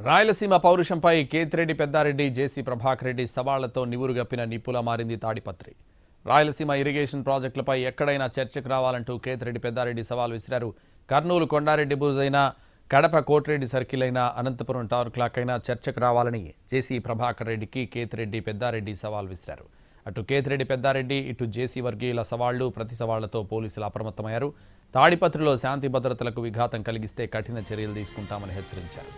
రాయలసీమ పౌరుషంపై కేతిరెడ్డి పెద్దారెడ్డి జేసీ ప్రభాకర్ రెడ్డి సవాళ్లతో నివురుగప్పిన నిప్పులా మారింది తాడిపత్రి. రాయలసీమ ఇరిగేషన్ ప్రాజెక్టులపై ఎక్కడైనా చర్చకు రావాలంటూ కేతిరెడ్డి పెద్దారెడ్డి సవాల్ విసిరారు. కర్నూలు కొండారెడ్డి బుర్జ్ అయినా, కడప కోటిరెడ్డి సర్కిల్ అయినా, అనంతపురం టవర్ క్లాక్ అయినా చర్చకు రావాలని జేసీ ప్రభాకర్ రెడ్డికి కేతిరెడ్డి పెద్దారెడ్డి సవాల్ విసిరారు. అటు కేతిరెడ్డి పెద్దారెడ్డి, ఇటు జేసీ వర్గీయుల సవాళ్లు, ప్రతి సవాళ్లతో పోలీసులు అప్రమత్తమయ్యారు. తాడిపత్రిలో శాంతి భద్రతలకు విఘాతం కలిగిస్తే కఠిన చర్యలు తీసుకుంటామని హెచ్చరించారు.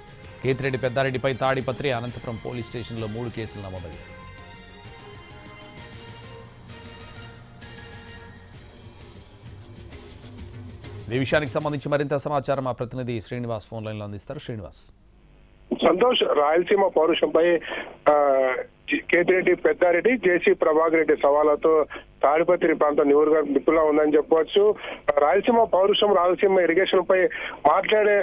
కేతిరెడ్డి పెద్దారెడ్డిపై తాడిపత్రి, అనంతపురం పోలీస్ స్టేషన్లో 3 కేసులు నమోదయ్యాయి. ఈ విషయానికి సంబంధించి మరింత సమాచారం మా ప్రతినిధి శ్రీనివాస్ ఫోన్ లైన్లో అందిస్తారు. శ్రీనివాస్. సంతోష్, రాయలసీమ పౌరుషంపై కేతిరెడ్డి పెద్దారెడ్డి, జేసీ ప్రభాకర్ రెడ్డి సవాళ్లతో తాడిపత్రి ప్రాంతం నిప్పులా ఉందని చెప్పవచ్చు. రాయలసీమ పౌరుషం, రాయలసీమ ఇరిగేషన్ పై మాట్లాడే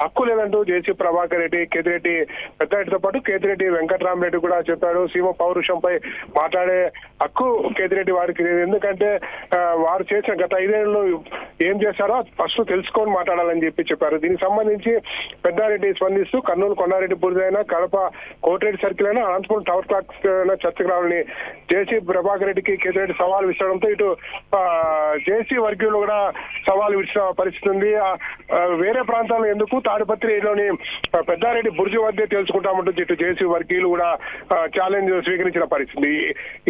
హక్కు లేదంటూ జేసీ ప్రభాకర్ రెడ్డి, కేతిరెడ్డి పెద్దారెడ్డితో పాటు కేతిరెడ్డి వెంకటరామరెడ్డి కూడా చెప్పాడు. సీమ పౌరుషంపై మాట్లాడే హక్కు కేతిరెడ్డి వారికి లేదు. ఎందుకంటే వారు చేసిన గత 5 ఏళ్లలో ఏం చేశారో ఫస్ట్ తెలుసుకొని మాట్లాడాలని చెప్పారు. దీనికి సంబంధించి పెద్దారెడ్డి స్పందిస్తూ కర్నూలు కొండారెడ్డి బుర్జ్ అయినా, కడప కోటిరెడ్డి సర్కిల్ అయినా, అనంతపురం టవర్ క్లాక్ చర్చకు రావాలని జేసీ ప్రభాకర్ రెడ్డికి కేతిరెడ్డి సవాల్ విసరడంతో ఇటు జేసీ వర్గీయులు కూడా సవాల్ విడిచిన పరిస్థితి ఉంది. వేరే ప్రాంతాల్లో ఎందుకు, తాడిపత్రిలోని పెద్దారెడ్డి బుర్జు వద్దే తెలుసుకుంటామంటూ ఇటు జేసీ వర్గీయులు కూడా ఛాలెంజ్ స్వీకరించిన పరిస్థితి.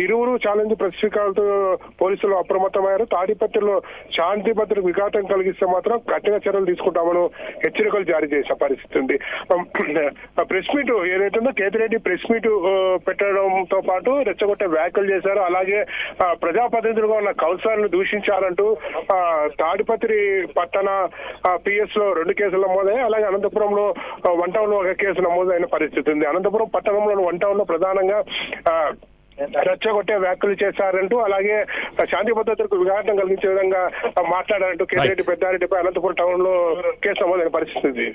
ఇరువురు ఛాలెంజ్ ప్రతిష్ఠికాలతో పోలీసులు అప్రమత్తమయ్యారు. తాడిపత్రిలో శాంతి భద్రతకు విఘాతం కలిగిస్తే మాత్రం కఠిన చర్యలు తీసుకుంటామని హెచ్చరికలు జారీ చేసిన పరిస్థితి ఉంది. ప్రెస్ మీట్ ఏదైతుందో కేతిరెడ్డి ప్రెస్ మీట్ పెట్టడంతో పాటు రెచ్చగొట్టే వ్యాఖ్యలు చేశారు. అలాగే ప్రజాప్రతినిధులుగా ఉన్న కౌన్సిలర్ను దూషించారంటూ తాడిపత్రి పట్టణ పిఎస్ లో 2 కేసులు నమోదయ్యాయి. అలాగే అనంతపురంలో 1 టౌన్ లో 1 కేసు నమోదైన పరిస్థితి ఉంది. అనంతపురం పట్టణంలో 1 టౌన్ లో ప్రధానంగా రెచ్చగొట్టే వ్యాఖ్యలు చేశారంటూ, అలాగే శాంతి భద్రతలకు విఘాతం కలిగించే విధంగా మాట్లాడారంటూ కేతిరెడ్డి పెద్దారెడ్డిపై అనంతపురం టౌన్ లో కేసు నమోదైన పరిస్థితి.